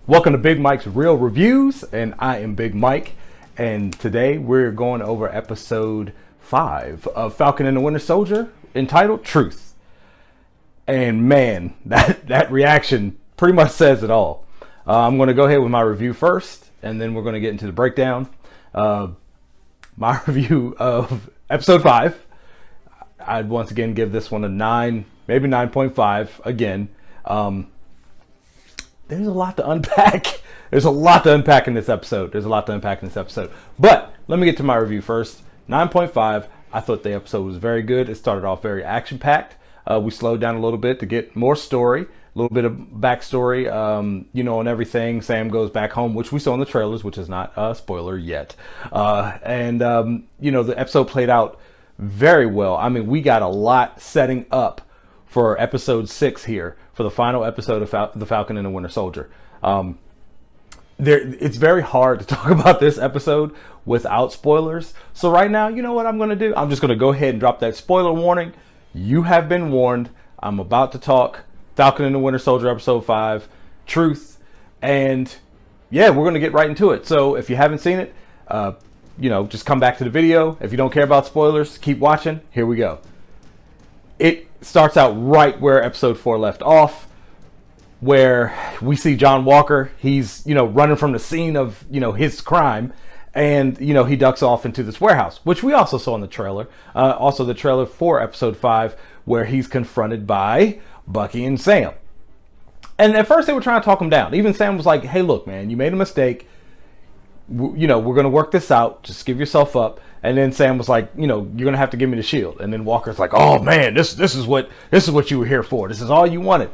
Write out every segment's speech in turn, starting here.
Welcome to Big Mike's Real Reviews, and I am Big Mike, and today we're going over episode 5 of Falcon and the Winter Soldier, entitled Truth. And man, that reaction pretty much says it all. I'm going to go ahead with my review first, and then we're going to get into the breakdown. My review of episode 5, I'd once again give this one a 9, maybe 9.5 again. There's a lot to unpack. There's a lot to unpack in this episode. But let me get to my review first. 9.5. I thought the episode was very good. It started off very action-packed. We slowed down a little bit to get more story, a little bit of backstory, on everything. Sam goes back home, which we saw in the trailers, which is not a spoiler yet. The episode played out very well. I mean, we got a lot setting up for episode 6 here, for the final episode of The Falcon and the Winter Soldier. It's very hard to talk about this episode without spoilers. So right now, you know what I'm going to do? I'm just going to go ahead and drop that spoiler warning. You have been warned. I'm about to talk Falcon and the Winter Soldier episode 5, Truth. And yeah, we're going to get right into it. So if you haven't seen it, just come back to the video. If you don't care about spoilers, keep watching. Here we go. It starts out right where episode 4 left off, where we see John Walker. He's, running from the scene of, his crime. And, he ducks off into this warehouse, which we also saw in the trailer. Also the trailer for episode 5, where he's confronted by Bucky and Sam. And at first they were trying to talk him down. Even Sam was like, hey, look, man, you made a mistake. We're going to work this out. Just give yourself up. And then Sam was like, you're going to have to give me the shield. And then Walker's like, oh man, this is what you were here for. This is all you wanted.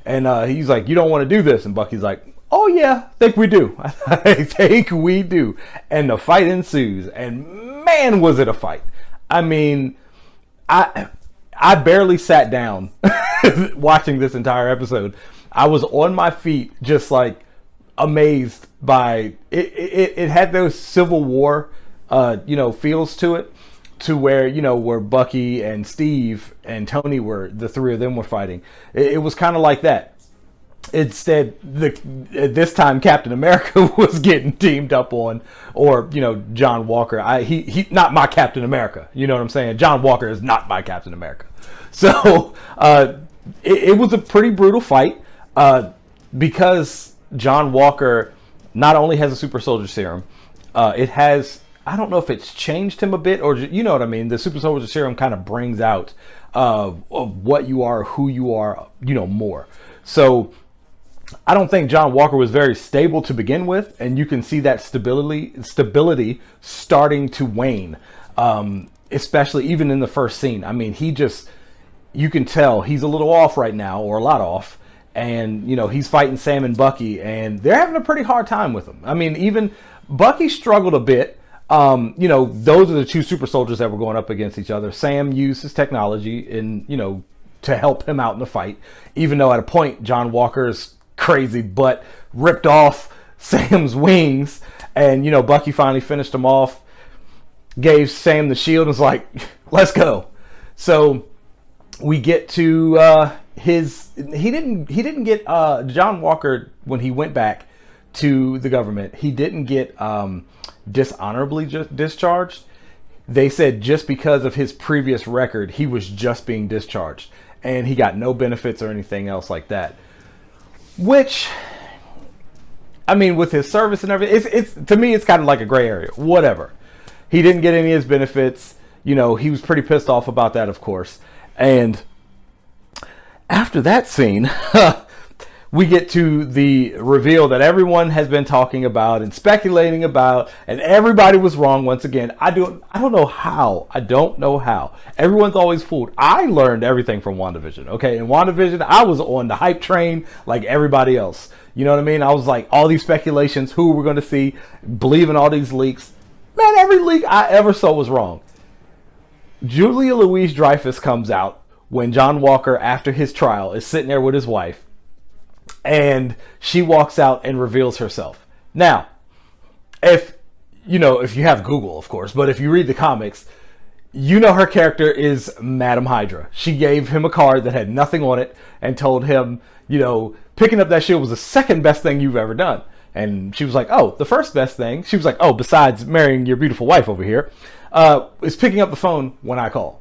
And he's like, you don't want to do this. And Bucky's like, oh yeah, I think we do. I think we do. And the fight ensues. And man, was it a fight. I mean, I barely sat down watching this entire episode. I was on my feet, just like amazed by it. It had those Civil War feels to it, to where, where Bucky and Steve and Tony the three of them were fighting. It was kind of like that. Instead, this time Captain America was getting teamed up on, or, John Walker. He not my Captain America. You know what I'm saying? John Walker is not my Captain America. So, it was a pretty brutal fight, because John Walker not only has a super soldier serum, it has, I don't know if it's changed him a bit, or you know what I mean. The super soldier serum kind of brings out of what you are, who you are, more. So I don't think John Walker was very stable to begin with, and you can see that stability starting to wane, especially even in the first scene. I mean, you can tell he's a little off right now, or a lot off. And, he's fighting Sam and Bucky, and they're having a pretty hard time with him. I mean, even Bucky struggled a bit. Those are the two super soldiers that were going up against each other. Sam used his technology to help him out in the fight, even though at a point John Walker's crazy butt ripped off Sam's wings, and, Bucky finally finished him off, gave Sam the shield, and was like, let's go. So we get to he didn't get John Walker, when he went back to the government, he didn't get dishonorably discharged. They said just because of his previous record, he was just being discharged, and he got no benefits or anything else like that. Which, I mean, with his service and everything, it's to me, it's kind of like a gray area. Whatever. He didn't get any of his benefits. He was pretty pissed off about that, of course. And after that scene, we get to the reveal that everyone has been talking about and speculating about, and everybody was wrong once again. I don't know how. Everyone's always fooled. I learned everything from WandaVision. Okay, in WandaVision, I was on the hype train like everybody else. You know what I mean? I was like, all these speculations, who we're going to see, believing all these leaks. Man, every leak I ever saw was wrong. Julia Louis-Dreyfus comes out when John Walker, after his trial, is sitting there with his wife, and she walks out and reveals herself. Now, if you have Google, of course, but if you read the comics, you know her character is Madam Hydra. She gave him a card that had nothing on it and told him, picking up that shield was the second best thing you've ever done. And she was like, oh, the first best thing. She was like, oh, besides marrying your beautiful wife over here, is picking up the phone when I call.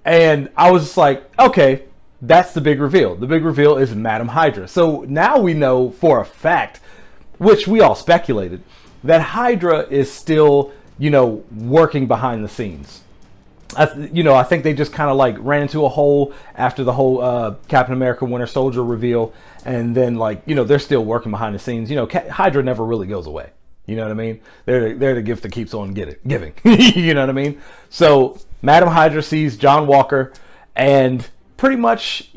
And I was just like, okay, that's the big reveal. The big reveal is Madam Hydra. So now we know for a fact, which we all speculated, that Hydra is still, working behind the scenes. I think they just kind of like ran into a hole after the whole Captain America Winter Soldier reveal. And then they're still working behind the scenes. Hydra never really goes away. You know what I mean? They're the gift that keeps on giving. You know what I mean? So Madam Hydra sees John Walker and pretty much,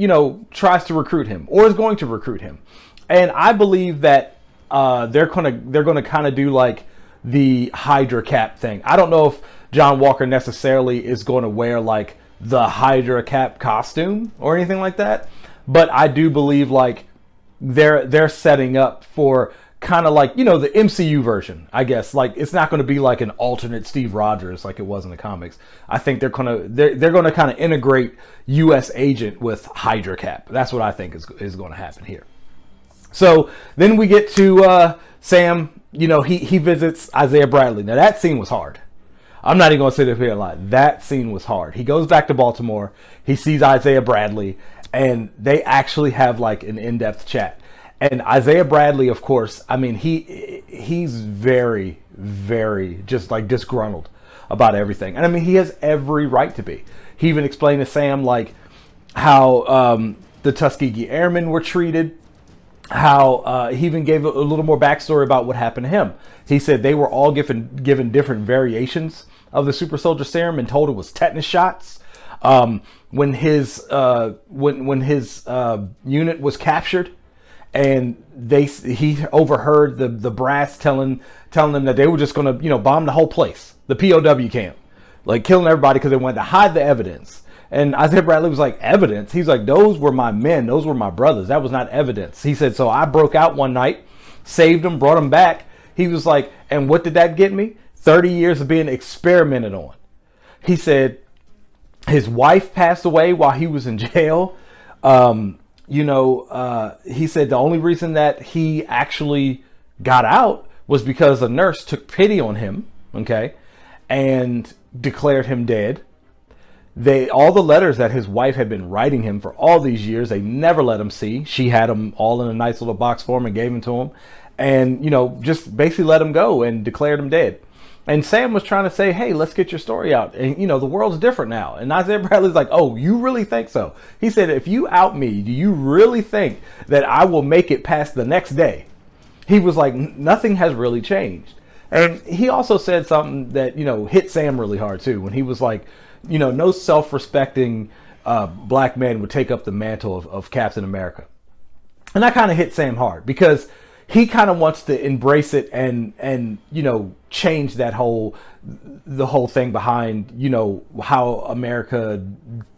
tries to recruit him or is going to recruit him. And I believe that they're gonna kind of do like the Hydra cap thing. I don't know if John Walker necessarily is going to wear like the Hydra cap costume or anything like that, but I do believe like they're setting up for kind of like the MCU version, I guess. Like it's not going to be like an alternate Steve Rogers like it was in the comics. I think they're going to kind of integrate U.S. Agent with Hydra cap. That's what I think is going to happen here. So then we get to Sam. He visits Isaiah Bradley. Now that scene was hard. I'm not even going to sit up here and lie. That scene was hard. He goes back to Baltimore. He sees Isaiah Bradley, and they actually have like an in-depth chat. And Isaiah Bradley, of course, I mean, he's very, very just like disgruntled about everything. And I mean, he has every right to be. He even explained to Sam like how the Tuskegee Airmen were treated. How he even gave a little more backstory about what happened to him. He said they were all given different variations of the super soldier serum and told it was tetanus shots. When his unit was captured, and he overheard the brass telling them that they were just going to bomb the whole place, the POW camp, like killing everybody because they wanted to hide the evidence. And Isaiah Bradley was like, evidence? He's like, those were my men. Those were my brothers. That was not evidence. He said, so I broke out one night, saved them, brought them back. He was like, and what did that get me? 30 years of being experimented on. He said his wife passed away while he was in jail. He said the only reason that he actually got out was because a nurse took pity on him, okay, and declared him dead. All the letters that his wife had been writing him for all these years, they never let him see. She had them all in a nice little box for him and gave them to him, and just basically let him go and declared him dead. And Sam was trying to say, hey, let's get your story out. And the world's different now. And Isaiah Bradley's like, oh, you really think so? He said, if you out me, do you really think that I will make it past the next day? He was like, nothing has really changed. And he also said something that hit Sam really hard too, when he was like, no self-respecting black man would take up the mantle of Captain America. And that kind of hit Sam hard because he kind of wants to embrace it and change the whole thing behind, how America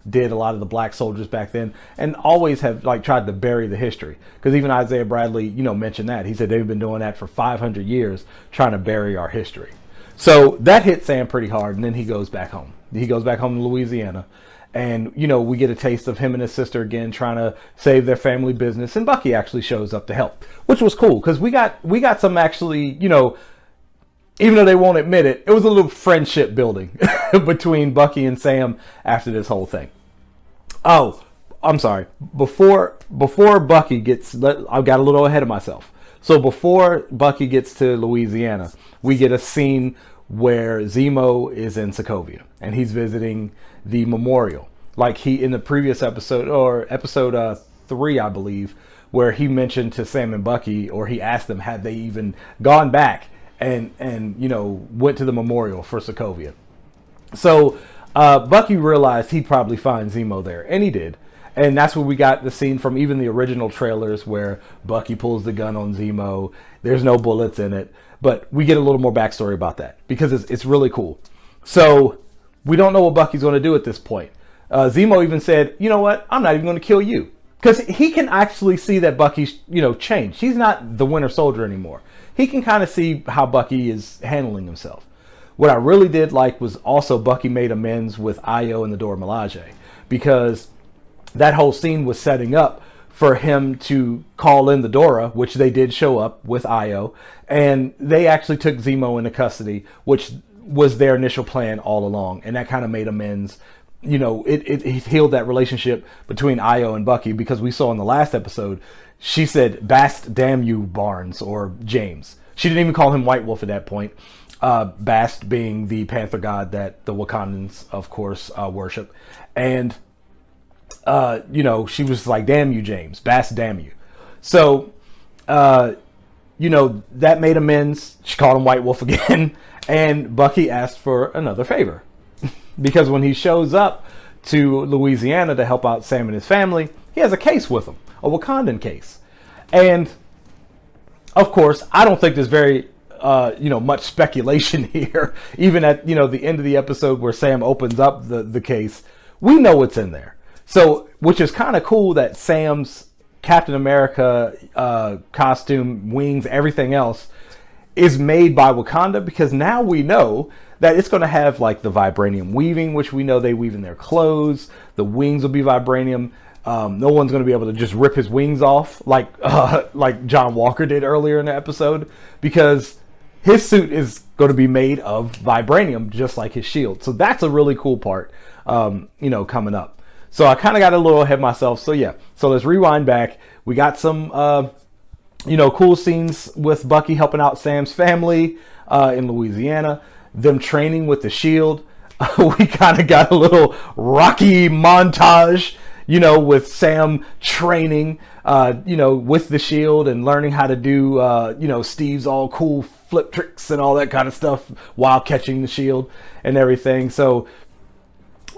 did a lot of the black soldiers back then, and always have tried to bury the history. Because even Isaiah Bradley, mentioned that. He said they've been doing that for 500 years, trying to bury our history. So that hit Sam pretty hard, and then he goes back home. He goes back home to Louisiana, and we get a taste of him and his sister again trying to save their family business. And Bucky actually shows up to help, which was cool because we got some actually, even though they won't admit it, it was a little friendship building between Bucky and Sam after this whole thing. Oh, I'm sorry. Before Bucky I got a little ahead of myself. So before Bucky gets to Louisiana, we get a scene where Zemo is in Sokovia and he's visiting the memorial. Like he in the previous episode, or episode 3, I believe, where he mentioned to Sam and Bucky, or he asked them, had they even gone back and went to the memorial for Sokovia. So Bucky realized he'd probably find Zemo there, and he did. And that's where we got the scene from even the original trailers where Bucky pulls the gun on Zemo. There's no bullets in it, but we get a little more backstory about that because it's really cool. So we don't know what Bucky's going to do at this point. Zemo even said, you know what? I'm not even going to kill you. Because he can actually see that Bucky's, changed. He's not the Winter Soldier anymore. He can kind of see how Bucky is handling himself. what I really did like was also Bucky made amends with Io and the Dora Milaje, because that whole scene was setting up for him to call in the Dora, which they did show up with Io, and they actually took Zemo into custody, which was their initial plan all along, and that kind of made amends. You know, it healed that relationship between Io and Bucky, because we saw in the last episode, she said, "Bast damn you, Barnes," or James. She didn't even call him White Wolf at that point. Bast being the panther god that the Wakandans, of course, worship. And, you know, she was like, "Damn you, James. Bast damn you." So, you know, that made amends. She called him White Wolf again. And Bucky asked for another favor. Because when he shows up to Louisiana to help out Sam and his family, he has a case with him, a Wakandan case. And, of course, I don't think there's very, you know, much speculation here. Even at, you know, the end of the episode where Sam opens up the case, we know what's in there. So, which is kind of cool that Sam's Captain America costume, wings, everything else is made by Wakanda, because now we know that it's going to have like the vibranium weaving, which we know they weave in their clothes. The wings will be vibranium. No one's going to be able to just rip his wings off like John Walker did earlier in the episode, because his suit is going to be made of vibranium, just like his shield. So that's a really cool part, you know, coming up. So I kind of got a little ahead of myself. So yeah, so let's rewind back. We got some, you know, cool scenes with Bucky helping out Sam's family in Louisiana. Them training with the shield. We kind of got a little Rocky montage, you know, with Sam training, you know, with the shield and learning how to do, you know, Steve's all cool flip tricks and all that kind of stuff while catching the shield and everything. So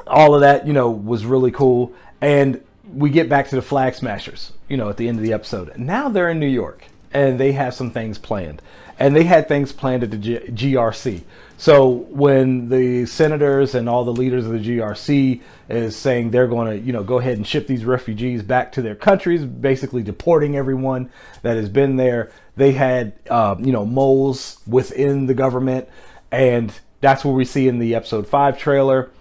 all of that, you know, was really cool. And we get back to the Flag Smashers, you know, at the end of the episode. Now they're in New York and they have some things planned. And they had things planned at the GRC. So when the senators and all the leaders of the GRC is saying they're going to, you know, go ahead and ship these refugees back to their countries, basically deporting everyone that has been there, they had, you know, moles within the government. And that's what we see in the episode 5 trailer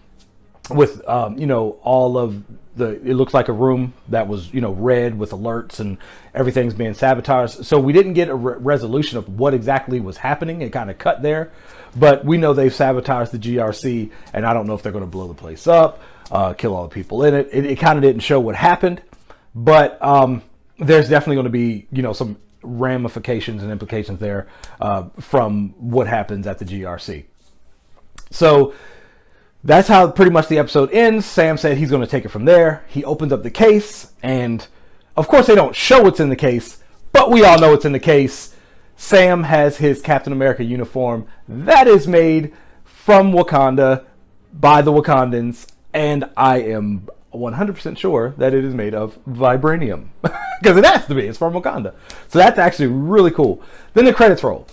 with, you know, all of it looks like a room that was, you know, red with alerts and everything's being sabotaged. So we didn't get a resolution of what exactly was happening. It kind of cut there, but we know they've sabotaged the GRC, and I don't know if they're going to blow the place up, kill all the people in it. It kind of didn't show what happened, but there's definitely going to be, you know, some ramifications and implications there from what happens at the GRC. So that's how pretty much the episode ends. Sam said he's going to take it from there. He opens up the case, and of course they don't show what's in the case, but we all know what's in the case. Sam has his Captain America uniform that is made from Wakanda by the Wakandans, and I am 100% sure that it is made of vibranium, because it has to be. It's from Wakanda. So that's actually really cool. Then the credits roll.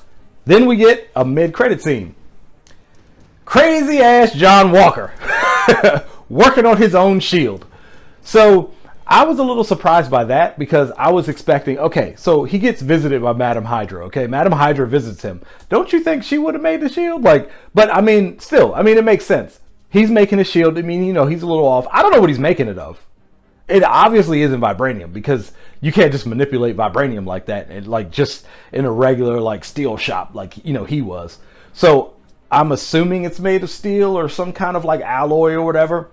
Then we get a mid-credit scene. Crazy ass John Walker working on his own shield. So I was a little surprised by that, because I was expecting, okay, so he gets visited by Madam Hydra. Okay, Madam Hydra visits him. Don't you think she would have made the shield? Like, but I mean, still, I mean, it makes sense. He's making a shield. I mean, you know, he's a little off. I don't know what he's making it of. It obviously isn't vibranium, because you can't just manipulate vibranium like that, and like just in a regular like steel shop, like, you know, he was. So I'm assuming it's made of steel or some kind of like alloy or whatever.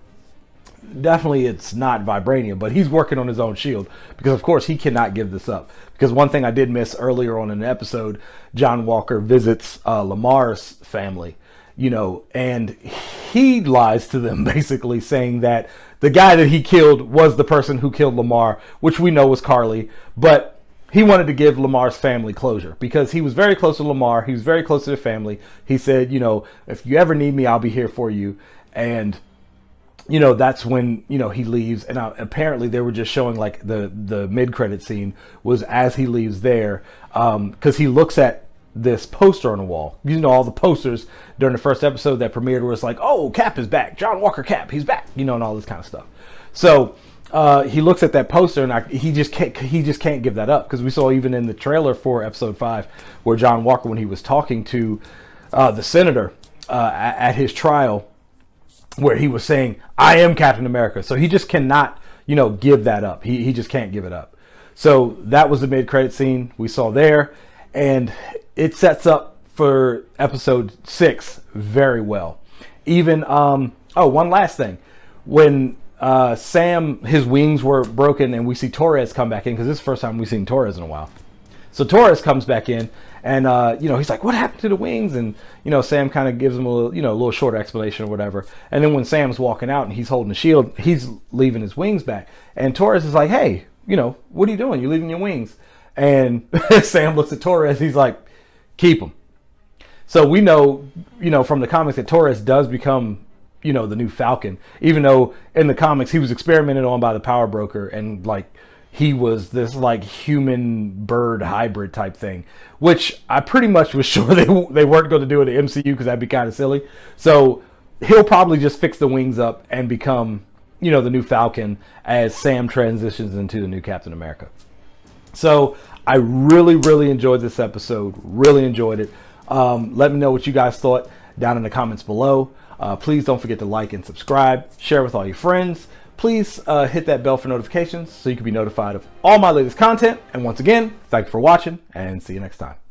Definitely it's not vibranium, but he's working on his own shield, because of course he cannot give this up. Because one thing I did miss earlier on in the episode, John Walker visits Lamar's family, you know, and he lies to them, basically saying that the guy that he killed was the person who killed Lamar, which we know was Carly, but he wanted to give Lamar's family closure because he was very close to Lamar. He was very close to the family. He said, you know, if you ever need me, I'll be here for you. And, you know, that's when, you know, he leaves. And apparently they were just showing like the mid-credit scene was as he leaves there, because he looks at this poster on the wall. You know, all the posters during the first episode that premiered where it's like, oh, Cap is back. John Walker Cap, he's back. You know, and all this kind of stuff. So he looks at that poster, and he just can't give that up, because we saw even in the trailer for episode 5 where John Walker, when he was talking to the senator, at his trial, where he was saying, "I am Captain America." So he just cannot, give that up. He just can't give it up. So that was the mid-credit scene we saw there, and it sets up for episode 6 very well. Even one last thing, when Sam, his wings were broken, and we see Torres come back in, because this is the first time we've seen Torres in a while. So Torres comes back in, and he's like, "What happened to the wings?" And Sam kind of gives him a little short explanation or whatever. And then when Sam's walking out and he's holding the shield, he's leaving his wings back, and Torres is like, "Hey, what are you doing? You're leaving your wings." And Sam looks at Torres. He's like, "Keep them." So we know, from the comics that Torres does become, the new Falcon, even though in the comics he was experimented on by the Power Broker, and he was this human bird hybrid type thing, which I pretty much was sure they weren't going to do in the MCU, because that'd be kind of silly. So he'll probably just fix the wings up and become, the new Falcon as Sam transitions into the new Captain America. So I really, really enjoyed this episode. Really enjoyed it. Let me know what you guys thought down in the comments below. Please don't forget to like and subscribe. Share with all your friends. Please hit that bell for notifications so you can be notified of all my latest content. And once again, thank you for watching, and see you next time.